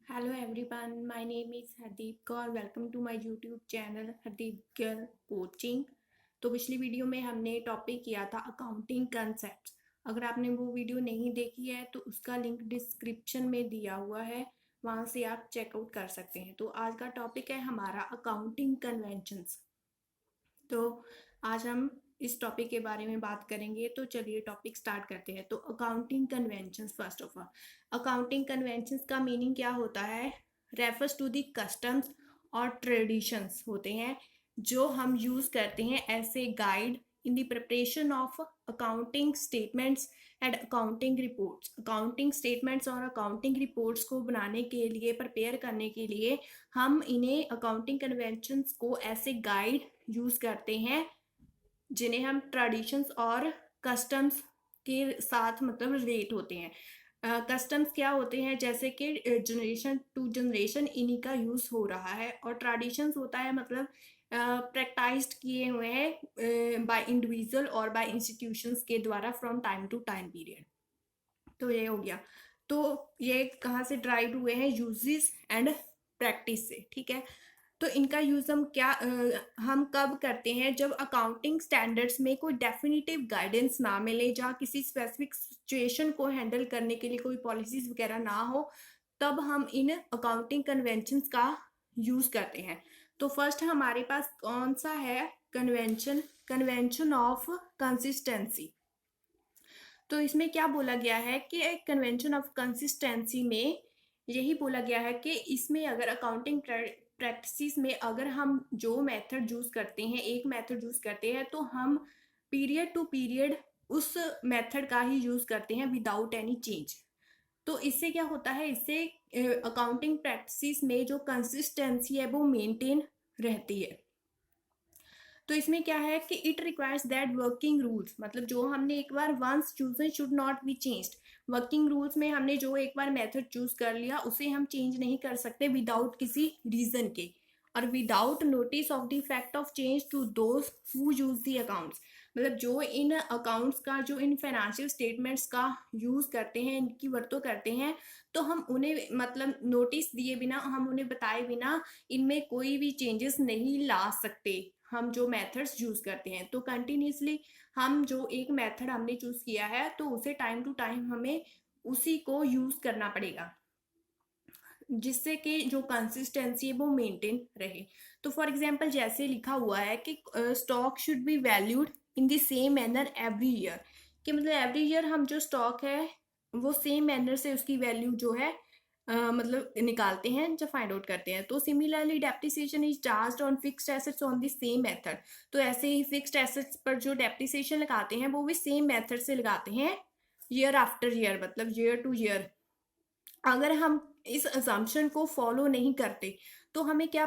Hello everyone, my name is Hardeep Kaur. Welcome to my YouTube channel Hardeep girl coaching. तो पिछली video में हमने topic किया था अकाउंटिंग कंसेप्ट। अगर आपने वो वीडियो नहीं देखी है तो उसका लिंक डिस्क्रिप्शन में दिया हुआ है, वहाँ से आप चेकआउट कर सकते हैं। तो आज का टॉपिक है हमारा अकाउंटिंग कन्वेंशंस। तो आज हम इस टॉपिक के बारे में बात करेंगे। तो चलिए टॉपिक स्टार्ट करते हैं। तो accounting conventions, first of all accounting conventions का मीनिंग क्या होता है? रेफर्स टू दी कस्टम्स और ट्रेडिशंस होते हैं जो हम यूज करते हैं as a guide in the preparation of accounting statements and accounting reports. Accounting statements और अकाउंटिंग रिपोर्ट्स को बनाने के लिए, प्रिपेयर करने के लिए हम इन्हें अकाउंटिंग कन्वेंशंस को ऐसे गाइड यूज करते हैं जिन्हें हम ट्रेडिशंस और कस्टम्स के साथ मतलब रिलेट होते हैं। कस्टम्स क्या होते हैं? जैसे कि जनरेशन टू जनरेशन इन्हीं का यूज हो रहा है, और ट्रेडिशंस होता है मतलब प्रैक्टाइज्ड किए हुए हैं बाय इंडिविजुअल और बाय इंस्टीट्यूशंस के द्वारा from time to time period. तो ये हो गया। तो ये कहाँ से ड्राइव हुए हैं? यूजेस एंड प्रैक्टिस से, ठीक है। तो इनका यूज हम कब करते हैं? जब अकाउंटिंग स्टैंडर्ड्स में कोई डेफिनेटिव गाइडेंस ना मिले, जहाँ किसी स्पेसिफिक सिचुएशन को हैंडल करने के लिए कोई पॉलिसीज वगैरह ना हो, तब हम इन अकाउंटिंग कन्वेंशंस का यूज करते हैं। तो फर्स्ट हमारे पास कौन सा है? Convention of consistency. तो इसमें क्या बोला गया है कि एक कन्वेंशन ऑफ कंसिस्टेंसी में यही बोला गया है कि इसमें अगर अकाउंटिंग प्रैक्टिस में अगर हम जो मेथड यूज करते हैं, एक मेथड यूज करते हैं, तो हम पीरियड टू पीरियड उस मेथड का ही यूज करते हैं विदाउट एनी चेंज। तो इससे क्या होता है? इससे अकाउंटिंग प्रैक्टिस में जो कंसिस्टेंसी है वो मेंटेन रहती है। तो इसमें क्या है कि it requires that working rules, मतलब जो हमने एक बार once chosen should not be changed. Working rules में हमने जो एक बार मेथड चूज कर लिया उसे हम चेंज नहीं कर सकते विदाउट किसी रीजन के, और without notice of the fact of change to those who use the accounts. मतलब जो इन अकाउंट्स का, जो इन फाइनेंशियल स्टेटमेंट्स का यूज करते हैं, इनकी वर्तों करते हैं, तो हम उन्हें मतलब नोटिस दिए बिना, हम उन्हें बताए बिना इनमें कोई भी चेंजेस नहीं ला सकते हम जो मेथड्स यूज करते हैं। तो कंटिन्यूसली हम जो एक मेथड हमने चूज किया है तो उसे टाइम टू टाइम हमें उसी को यूज करना पड़ेगा, जिससे कि जो कंसिस्टेंसी है वो मेंटेन रहे। तो फॉर एग्जांपल जैसे लिखा हुआ है कि stock should be valued in the same manner every year, कि मतलब एवरी ईयर हम जो स्टॉक है वो सेम मैनर से उसकी वैल्यू जो है मतलब निकालते हैं, जब फाइंड आउट करते हैं। तो similarly depreciation is charged on fixed assets on the same method. तो ऐसे ही फिक्स्ड एसेट्स पर जो डेप्रिसिएशन लगाते हैं वो भी सेम मेथड से लगाते हैं ईयर आफ्टर ईयर, मतलब ईयर टू ईयर। अगर हम इस असम्पशन को फॉलो नहीं करते तो हमें क्या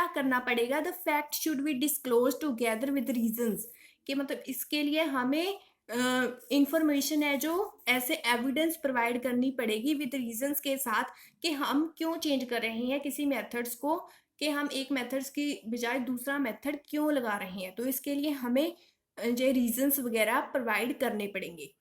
करना पड़ेगा? The fact should be disclose together with reasons, कि मतलब इसके लिए हमें इंफॉर्मेशन है जो ऐसे एविडेंस प्रोवाइड करनी पड़ेगी विद रीजंस के साथ, कि हम क्यों चेंज कर रहे हैं किसी मेथड्स को, कि हम एक मेथड्स की बजाय दूसरा मेथड क्यों लगा रहे हैं। तो इसके लिए हमें जो रीजंस वगैरह प्रोवाइड करने पड़ेंगे।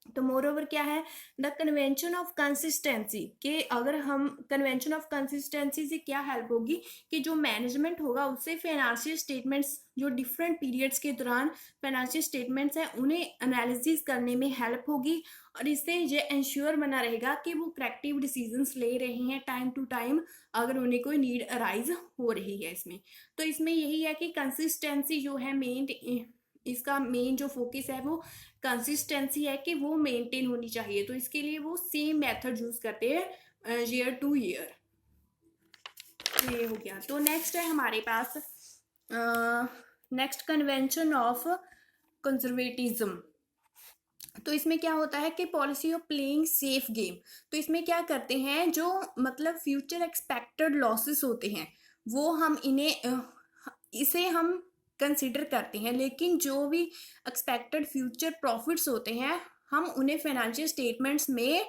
तो मोर ओवर क्या है? द कन्वेंशन ऑफ कंसिस्टेंसी, के अगर हम कन्वेंशन ऑफ कंसिस्टेंसी से क्या हेल्प होगी कि जो मैनेजमेंट होगा उससे फाइनेंशियल स्टेटमेंट्स, जो डिफरेंट पीरियड्स के दौरान फाइनेंशियल स्टेटमेंट्स हैं उन्हें एनालिसिस करने में हेल्प होगी, और इससे ये इंश्योर बना रहेगा कि वो करेक्टिव डिसीजंस ले रहे हैं टाइम टू टाइम अगर उन्हें कोई नीड अराइज हो रही है इसमें। तो इसमें यही है कि कंसिस्टेंसी जो है मेन, इसका मेन जो फोकस है वो कंसिस्टेंसी है कि वो मेंटेन होनी चाहिए। तो इसके लिए वो सेम मेथड यूज करते हैं ईयर टू ईयर। ये हो गया। तो नेक्स्ट है हमारे पास नेक्स्ट कन्वेंशन ऑफ कंजर्वेटिज्म। तो इसमें क्या होता है कि policy of playing safe game. तो इसमें क्या करते हैं, जो मतलब फ्यूचर एक्सपेक्टेड लॉसेस होते हैं वो हम इसे हम कंसिडर करते हैं, लेकिन जो भी एक्सपेक्टेड फ्यूचर प्रॉफिट्स होते हैं हम उन्हें फाइनेंशियल स्टेटमेंट्स में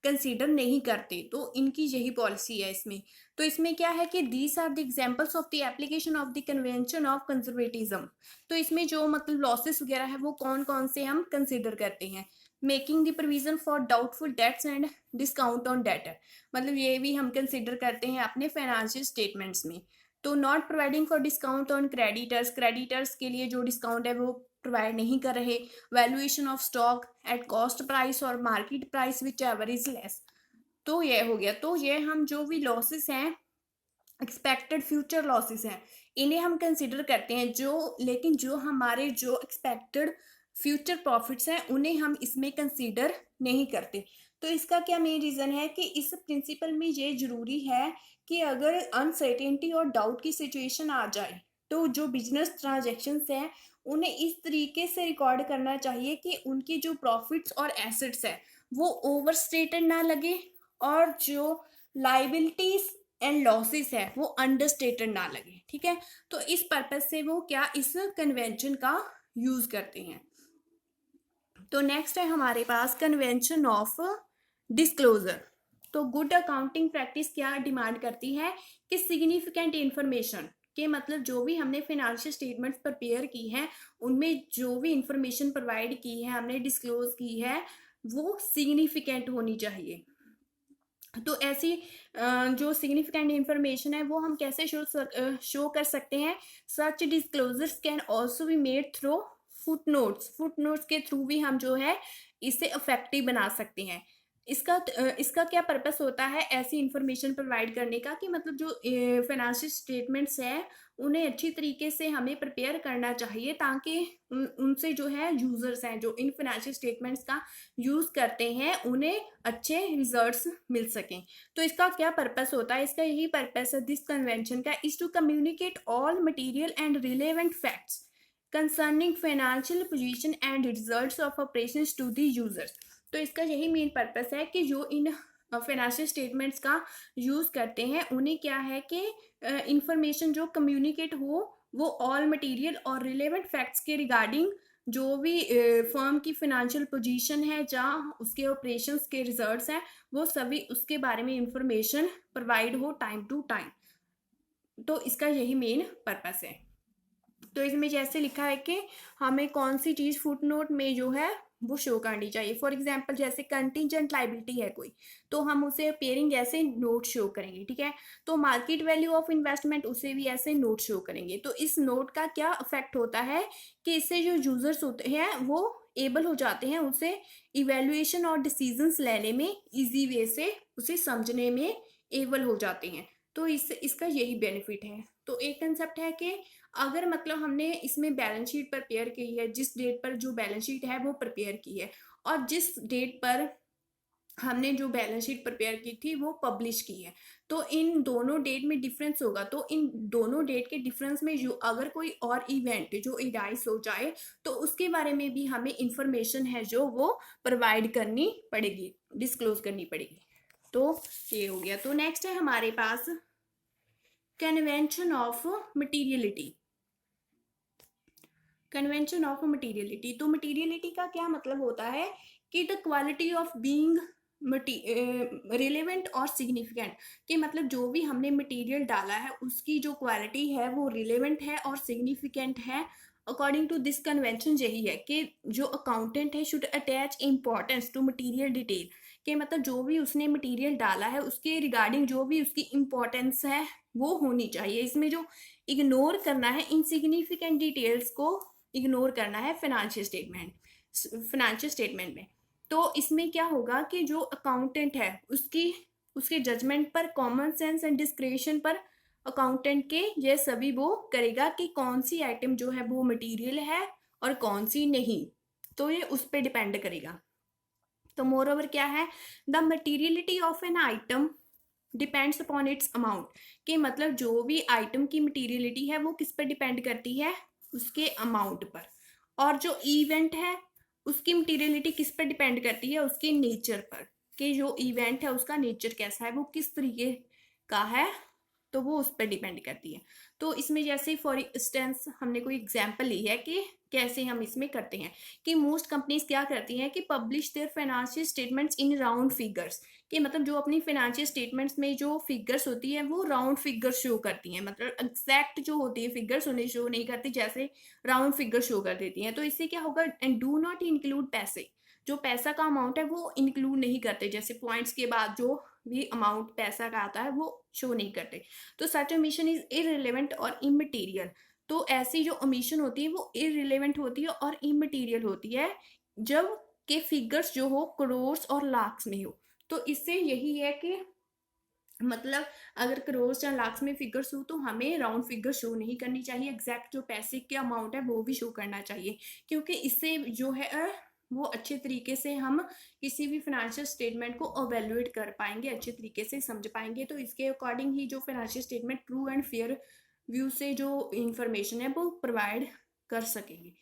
कंसीडर नहीं करते। तो इनकी यही पॉलिसी है इसमें। तो इसमें क्या है कि these are the examples of the application of the convention of conservatism. तो इसमें जो मतलब लॉसेस वगैरह है वो कौन कौन से हम कंसिडर करते हैं? Making the provision for doubtful debts and discount on debtor, मतलब ये भी हम कंसिडर करते हैं अपने फाइनेंशियल स्टेटमेंट्स में। तो not providing for discount on creditors, creditors के लिए जो डिस्काउंट है वो प्रोवाइड नहीं कर रहे। Valuation of stock at cost price और market price whichever is less, तो ये हो गया। तो ये हम जो भी लॉसेस हैं, एक्सपेक्टेड फ्यूचर लॉसेस हैं, इन्हें हम कंसिडर करते हैं। जो लेकिन जो हमारे जो एक्सपेक्टेड फ्यूचर प्रॉफिट्स हैं उन्हें हम इसमें कंसीडर नहीं करते। तो इसका क्या मेन रीज़न है कि इस प्रिंसिपल में ये ज़रूरी है कि अगर अनसर्टेनिटी और डाउट की सिचुएशन आ जाए तो जो बिजनेस ट्रांजैक्शंस हैं उन्हें इस तरीके से रिकॉर्ड करना चाहिए कि उनकी जो प्रॉफिट्स और एसेट्स है वो ओवरस्टेटेड ना लगे, और जो लाइबिलिटीज एंड लॉसेस है वो अंडरस्टेटेड ना लगे। ठीक है, तो इस पर्पज से वो क्या इस कन्वेंशन का यूज करते हैं। तो नेक्स्ट है हमारे पास कन्वेंशन ऑफ डिस्क्लोजर। तो गुड अकाउंटिंग प्रैक्टिस क्या डिमांड करती है कि सिग्निफिकेंट इंफॉर्मेशन के, मतलब जो भी हमने फाइनेंशियल स्टेटमेंट्स प्रिपेयर की है उनमें जो भी इंफॉर्मेशन प्रोवाइड की है, हमने डिस्क्लोज की है, वो सिग्निफिकेंट होनी चाहिए। तो ऐसी जो सिग्निफिकेंट इंफॉर्मेशन है वो हम कैसे शो कर सकते हैं। Such disclosures can also be made through footnotes, footnotes के थ्रू भी हम जो है इसे इफेक्टिव बना सकते हैं। इसका क्या पर्पस होता है ऐसी इंफॉर्मेशन प्रोवाइड करने का कि मतलब जो फाइनेंशियल स्टेटमेंट्स हैं उन्हें अच्छी तरीके से हमें प्रिपेयर करना चाहिए, ताकि उनसे जो है यूजर्स हैं जो इन फाइनेंशियल स्टेटमेंट्स का यूज करते हैं उन्हें अच्छे रिजल्ट्स मिल सकें। तो इसका क्या पर्पस होता है, इसका यही पर्पस है दिस कन्वेंशन का, is to communicate all material and relevant facts concerning financial position and results of operations to the users. तो इसका यही मेन पर्पस है कि जो इन फाइनेंशियल स्टेटमेंट्स का यूज़ करते हैं उन्हें क्या है कि इंफॉर्मेशन जो कम्युनिकेट हो वो ऑल मटेरियल और रिलेवेंट फैक्ट्स के रिगार्डिंग जो भी फर्म की फाइनेंशियल पोजीशन है, जहाँ उसके ऑपरेशंस के रिजल्ट्स हैं, वो सभी उसके बारे में इंफॉर्मेशन प्रोवाइड हो टाइम टू टाइम। तो इसका यही मेन पर्पस है। तो इसमें जैसे लिखा है कि हमें कौन सी चीज़ फुट नोट में जो है वो शो करनी चाहिए। फॉर एग्जांपल जैसे कंटीजेंट लाइबिलिटी है कोई, तो हम उसे अपेयरिंग ऐसे नोट शो करेंगे। ठीक है, तो मार्केट वैल्यू ऑफ इन्वेस्टमेंट उसे भी ऐसे नोट शो करेंगे। तो इस नोट का क्या इफेक्ट होता है कि इससे जो यूजर्स होते हैं वो एबल हो जाते हैं उसे इवेल्युएशन और डिसीजंस लेने में इजी वे से उसे समझने में एबल हो जाते हैं। तो इसका यही बेनिफिट है। तो एक कंसेप्ट है कि अगर मतलब हमने इसमें बैलेंस शीट प्रिपेयर की है, जिस डेट पर जो बैलेंस शीट है वो प्रिपेयर की है, और जिस डेट पर हमने जो बैलेंस शीट प्रिपेयर की थी वो पब्लिश की है, तो इन दोनों डेट में डिफरेंस होगा। तो इन दोनों डेट के डिफरेंस में जो अगर कोई और इवेंट जो इराइज हो जाए तो उसके बारे में भी हमें इंफॉर्मेशन है जो वो प्रोवाइड करनी पड़ेगी, डिस्क्लोज करनी पड़ेगी। तो ये हो गया। तो नेक्स्ट है हमारे पास convention of materiality. Convention of materiality, तो मटीरियलिटी का क्या मतलब होता है कि the quality of being relevant और सिग्निफिकेंट, कि मतलब जो भी हमने मटेरियल डाला है उसकी जो क्वालिटी है वो रिलेवेंट है और सिग्निफिकेंट है। अकॉर्डिंग टू दिस कन्वेंशन यही है कि जो अकाउंटेंट है should attach importance to material detail, कि मतलब जो भी उसने मटेरियल डाला है उसके रिगार्डिंग जो भी उसकी इम्पोर्टेंस है वो होनी चाहिए। इसमें जो इग्नोर करना है, इनसिग्निफिकेंट डिटेल्स को इग्नोर करना है फाइनेंशियल स्टेटमेंट में। तो इसमें क्या होगा कि जो अकाउंटेंट है उसके जजमेंट पर, कॉमन सेंस एंड डिस्क्रेशन पर अकाउंटेंट के ये सभी वो करेगा कि कौन सी आइटम जो है वो मटेरियल है और कौन सी नहीं, तो ये उस पर डिपेंड करेगा। तो मोर ओवर क्या है, the materiality of an item depends upon its amount, कि मतलब जो भी आइटम की मटीरियलिटी है वो किस पर डिपेंड करती है, उसके अमाउंट पर। और जो इवेंट है उसकी मटीरियलिटी किस पर डिपेंड करती है, उसके नेचर पर, कि जो इवेंट है उसका नेचर कैसा है, वो किस तरीके का है, तो वो उस पर डिपेंड करती है। तो इसमें जैसे फॉर इंस्टेंस हमने कोई एग्जांपल ली है कि कैसे हम इसमें करते हैं, कि मोस्ट कंपनीज क्या करती हैं कि publish there financial statements in round figures, कि मतलब जो अपनी फाइनेंशियल स्टेटमेंट्स में जो फिगर्स होती है वो राउंड फिगर्स शो करती हैं, मतलब एग्जैक्ट जो होती है फिगर्स उन्हें शो नहीं करती, जैसे राउंड फिगर शो कर देती हैं। तो इससे क्या होगा, एंड डू नॉट इंक्लूड पैसे, जो पैसा का अमाउंट है वो इंक्लूड नहीं करते, जैसे पॉइंट्स के बाद जो भी अमाउंट पैसा का आता है वो शो नहीं करते। तो सच ओमिशन इज इररिलेवेंट और इमटेरियल। तो ऐसी जो ओमिशन होती है वो इररिलेवेंट होती है और इमटेरियल होती है जब के फिगर्स जो हो करोर्स और लाख्स में हो। तो इससे यही है कि मतलब अगर करोर्स या लाख्स में फिगर्स हो तो हमें राउंड फिगर शो नहीं करनी चाहिए, एग्जैक्ट जो पैसे के अमाउंट है वो भी शो करना चाहिए, क्योंकि इससे जो है वो अच्छे तरीके से हम किसी भी फाइनेंशियल स्टेटमेंट को अवेल्युएट कर पाएंगे, अच्छे तरीके से समझ पाएंगे। तो इसके अकॉर्डिंग ही जो financial statement true and fair view से जो इंफॉर्मेशन है वो प्रोवाइड कर सकेंगे।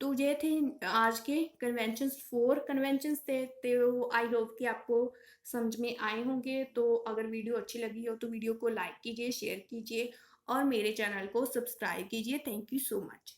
तो ये थे आज के कन्वेंशंस, 4 कन्वेंशंस थे। तो आई होप कि आपको समझ में आए होंगे। तो अगर वीडियो अच्छी लगी हो तो वीडियो को लाइक कीजिए, शेयर कीजिए और मेरे चैनल को सब्सक्राइब कीजिए। Thank you so much.